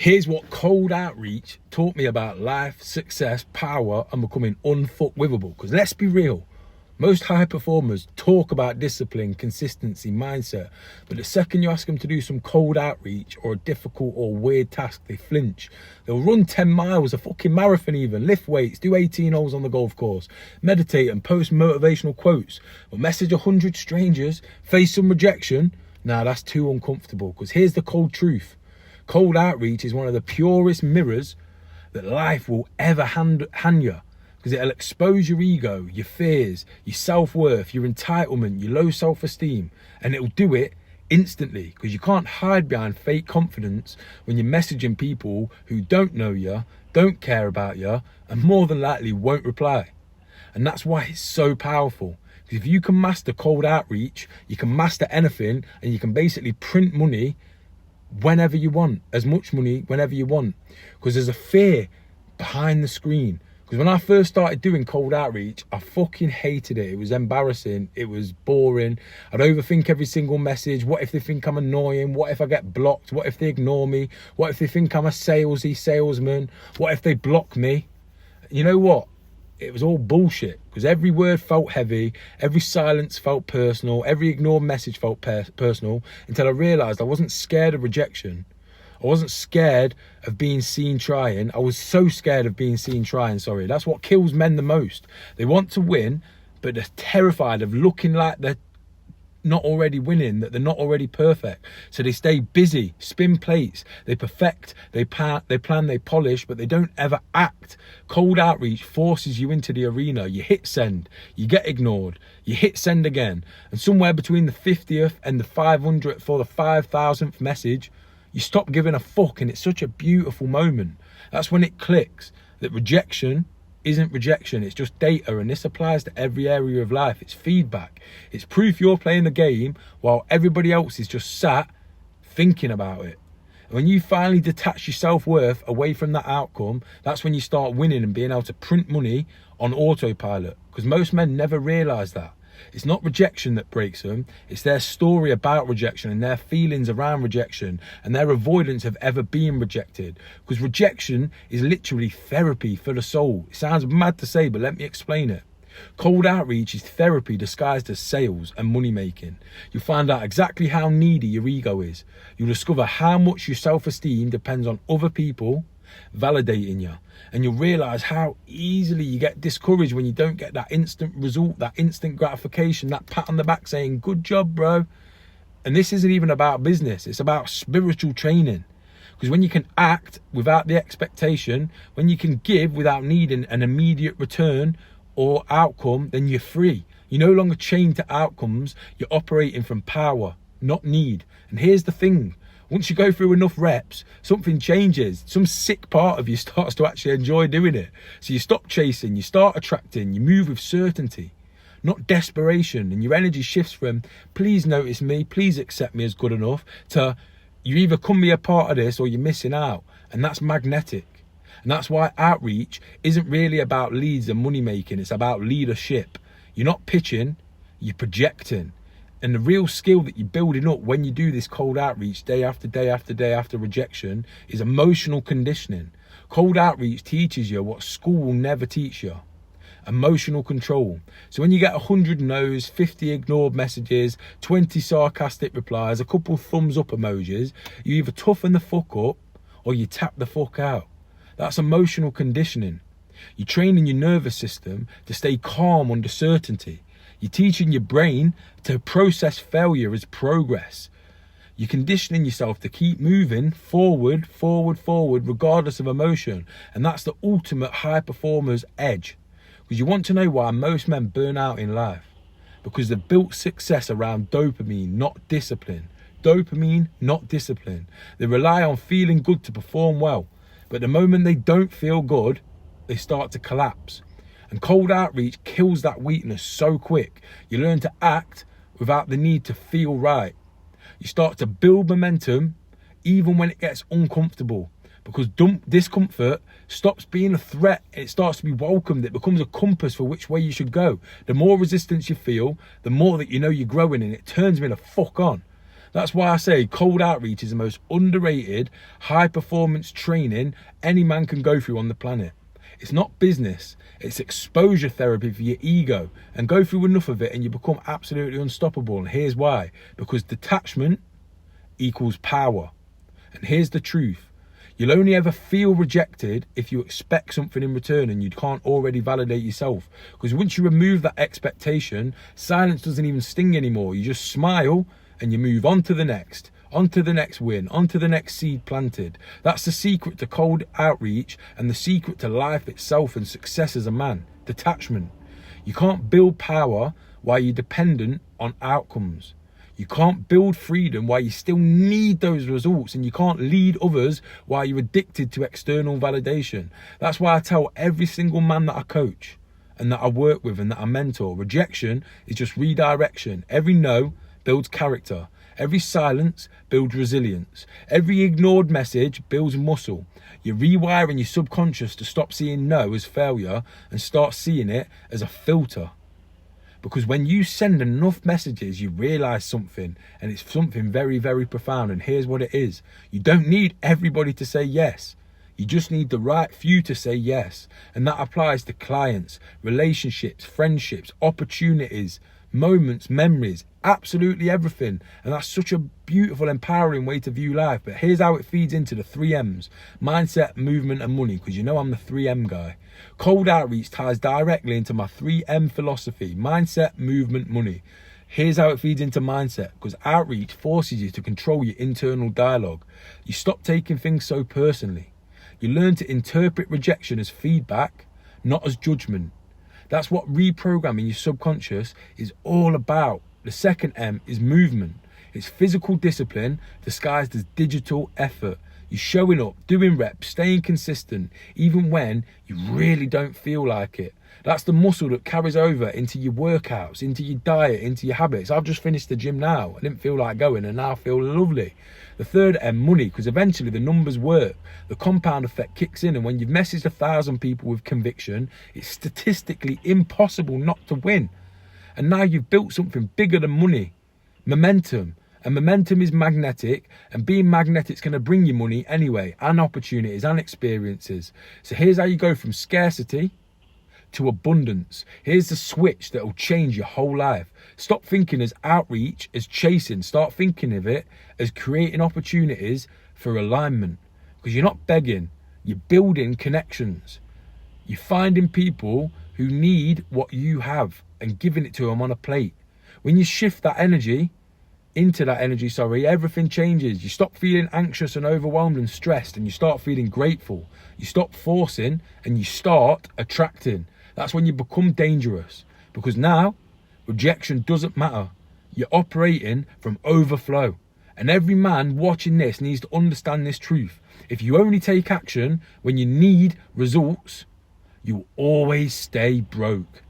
Here's what cold outreach taught me about life, success, power, and becoming unfuckwithable. Because let's be real, most high performers talk about discipline, consistency, mindset, but the second you ask them to do some cold outreach or a difficult or weird task, they flinch. They'll run 10 miles, a fucking marathon even, lift weights, do 18 holes on the golf course, meditate and post motivational quotes, but message 100 strangers, face some rejection. Nah, that's too uncomfortable. Because here's the cold truth. Cold outreach is one of the purest mirrors that life will ever hand you, because it'll expose your ego, your fears, your self-worth, your entitlement, your low self-esteem, and it'll do it instantly, because you can't hide behind fake confidence when you're messaging people who don't know you, don't care about you, and more than likely won't reply. And that's why it's so powerful. Because if you can master cold outreach, you can master anything, and you can basically print money whenever you want, as much money whenever you want. Because there's a fear behind the screen. Because when I first started doing cold outreach, I fucking hated it. It was embarrassing. It was boring. I'd overthink every single message. What if they think I'm annoying? What if I get blocked? What if they ignore me? What if they think I'm a salesy salesman? What if they block me? You know what? It was all bullshit, because every word felt heavy, every silence felt personal, every ignored message felt personal, until I realised I wasn't scared of rejection. I wasn't scared of being seen trying. I was so scared of being seen trying, sorry. That's what kills men the most. They want to win, but they're terrified of looking like they're not already winning, that they're not already perfect. So they stay busy, spin plates, they perfect, they plan, they polish, but they don't ever act. Cold outreach forces you into the arena. You hit send, you get ignored, you hit send again, and somewhere between the 50th and the 500th for the 5,000th message, you stop giving a fuck, and it's such a beautiful moment. That's when it clicks that rejection isn't rejection, it's just data, and this applies to every area of life. It's feedback. It's proof you're playing the game while everybody else is just sat thinking about it. And when you finally detach your self-worth away from that outcome, that's when you start winning and being able to print money on autopilot, because most men never realise that. It's not rejection that breaks them, it's their story about rejection and their feelings around rejection and their avoidance of ever being rejected. Because rejection is literally therapy for the soul. It sounds mad to say, but let me explain it. Cold outreach is therapy disguised as sales and money making. You'll find out exactly how needy your ego is. You'll discover how much your self-esteem depends on other people validating you, and you'll realize how easily you get discouraged when you don't get that instant result, that instant gratification, that pat on the back saying good job, bro. And this isn't even about business, it's about spiritual training. Because when you can act without the expectation, when you can give without needing an immediate return or outcome, then you're free. You're no longer chained to outcomes, you're operating from power, not need. And here's the thing, once you go through enough reps, something changes. Some sick part of you starts to actually enjoy doing it. So you stop chasing, you start attracting, you move with certainty, not desperation. And your energy shifts from, please notice me, please accept me as good enough, to you either come be a part of this or you're missing out. And that's magnetic. And that's why outreach isn't really about leads and money making. It's about leadership. You're not pitching, you're projecting. And the real skill that you're building up when you do this cold outreach day after day after day after rejection is emotional conditioning. Cold outreach teaches you what school will never teach you. Emotional control. So when you get 100 no's, 50 ignored messages, 20 sarcastic replies, a couple thumbs up emojis, you either toughen the fuck up or you tap the fuck out. That's emotional conditioning. You're training your nervous system to stay calm under certainty. You're teaching your brain to process failure as progress. You're conditioning yourself to keep moving forward, regardless of emotion. And that's the ultimate high performer's edge. Because you want to know why most men burn out in life. Because they've built success around dopamine, not discipline. Dopamine, not discipline. They rely on feeling good to perform well. But the moment they don't feel good, they start to collapse. And cold outreach kills that weakness so quick. You learn to act without the need to feel right. You start to build momentum even when it gets uncomfortable. Because discomfort stops being a threat. It starts to be welcomed. It becomes a compass for which way you should go. The more resistance you feel, the more that you know you're growing, and it turns me the fuck on. That's why I say cold outreach is the most underrated high performance training any man can go through on the planet. It's not business, it's exposure therapy for your ego. And go through enough of it and you become absolutely unstoppable. And here's why. Because detachment equals power. And here's the truth. You'll only ever feel rejected if you expect something in return and you can't already validate yourself. Because once you remove that expectation, silence doesn't even sting anymore. You just smile and you move on to the next win, on to the next seed planted. That's the secret to cold outreach and the secret to life itself and success as a man. Detachment. You can't build power while you're dependent on outcomes. You can't build freedom while you still need those results, and you can't lead others while you're addicted to external validation. That's why I tell every single man that I coach and that I work with and that I mentor, rejection is just redirection. Every no builds character. Every silence builds resilience. Every ignored message builds muscle. You're rewiring your subconscious to stop seeing no as failure and start seeing it as a filter. Because when you send enough messages, you realize something, and it's something very, very profound. And here's what it is. You don't need everybody to say yes. You just need the right few to say yes. And that applies to clients, relationships, friendships, opportunities, moments, memories, absolutely everything. And that's such a beautiful, empowering way to view life. But here's how it feeds into the 3 M's: mindset, movement, and money. Because you know I'm the 3M guy. Cold outreach ties directly into my 3M philosophy: mindset, movement, money. Here's how it feeds into mindset. Because outreach forces you to control your internal dialogue. You stop taking things so personally. You learn to interpret rejection as feedback, not as judgment. That's what reprogramming your subconscious is all about. The second M is movement. It's physical discipline disguised as digital effort. You're showing up, doing reps, staying consistent, even when you really don't feel like it. That's the muscle that carries over into your workouts, into your diet, into your habits. I've just finished the gym now. I didn't feel like going and now I feel lovely. The third M, money, because eventually the numbers work. The compound effect kicks in, and when you've messaged 1,000 people with conviction, it's statistically impossible not to win. And now you've built something bigger than money: momentum. And momentum is magnetic, and being magnetic's going to bring you money anyway, and opportunities and experiences. So here's how you go from scarcity to abundance. Here's the switch that will change your whole life. Stop thinking as outreach as chasing. Start thinking of it as creating opportunities for alignment. Because you're not begging, you're building connections. You're finding people who need what you have and giving it to them on a plate. When you shift that energy, everything changes. You stop feeling anxious and overwhelmed and stressed, and you start feeling grateful. You stop forcing and you start attracting. That's when you become dangerous, because now rejection doesn't matter. You're operating from overflow. And every man watching this needs to understand this truth. If you only take action when you need results, you'll always stay broke.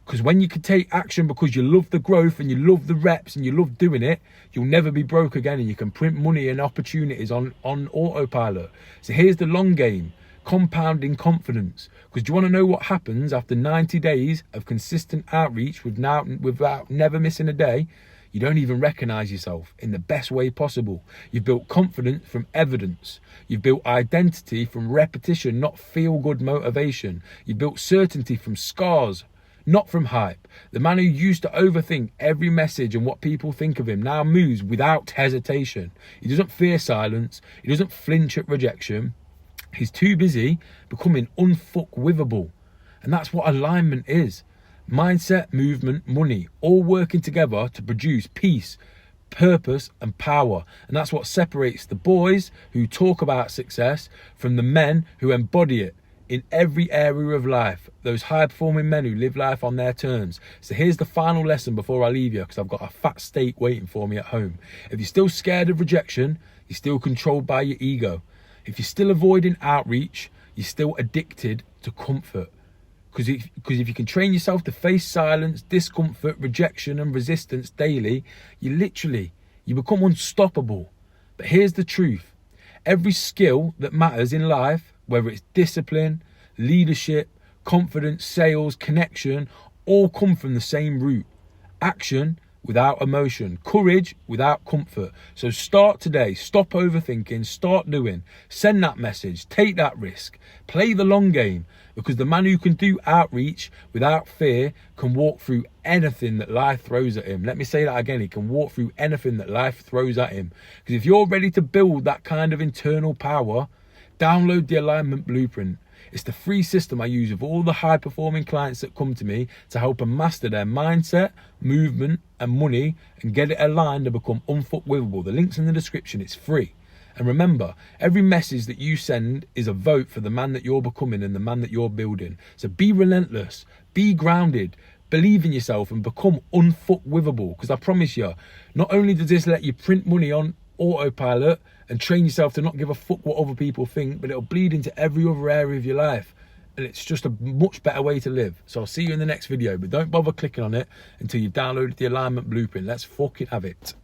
Because when you can take action because you love the growth and you love the reps and you love doing it, you'll never be broke again, and you can print money and opportunities on autopilot. So here's the long game: compounding confidence. Because do you want to know what happens after 90 days of consistent outreach without never missing a day? You don't even recognize yourself in the best way possible. You've built confidence from evidence. You've built identity from repetition, not feel-good motivation. You've built certainty from scars, not from hype. The man who used to overthink every message and what people think of him now moves without hesitation. He doesn't fear silence. He doesn't flinch at rejection. He's too busy becoming unfuckwithable. And that's what alignment is. Mindset, movement, money, all working together to produce peace, purpose, and power. And that's what separates the boys who talk about success from the men who embody it in every area of life. Those high-performing men who live life on their terms. So here's the final lesson before I leave you, because I've got a fat steak waiting for me at home. If you're still scared of rejection, you're still controlled by your ego. If you're still avoiding outreach, you're still addicted to comfort. Because if you can train yourself to face silence, discomfort, rejection, and resistance daily, you become unstoppable. But here's the truth. Every skill that matters in life, whether it's discipline, leadership, confidence, sales, connection, all come from the same root: action without emotion, courage without comfort. So start today, stop overthinking, start doing, send that message, take that risk, play the long game, because the man who can do outreach without fear can walk through anything that life throws at him. Let me say that again, he can walk through anything that life throws at him. Because if you're ready to build that kind of internal power, download the alignment blueprint. It's the free system I use with all the high performing clients that come to me to help them master their mindset, movement and money and get it aligned to become unfuckwithable. The link's in the description, it's free. And remember, every message that you send is a vote for the man that you're becoming and the man that you're building. So be relentless, be grounded, believe in yourself and become unfuckwithable. Because I promise you, not only does this let you print money on autopilot and train yourself to not give a fuck what other people think, but it'll bleed into every other area of your life. And it's just a much better way to live. So I'll see you in the next video, but don't bother clicking on it until you've downloaded the alignment blueprint. Let's fucking have it.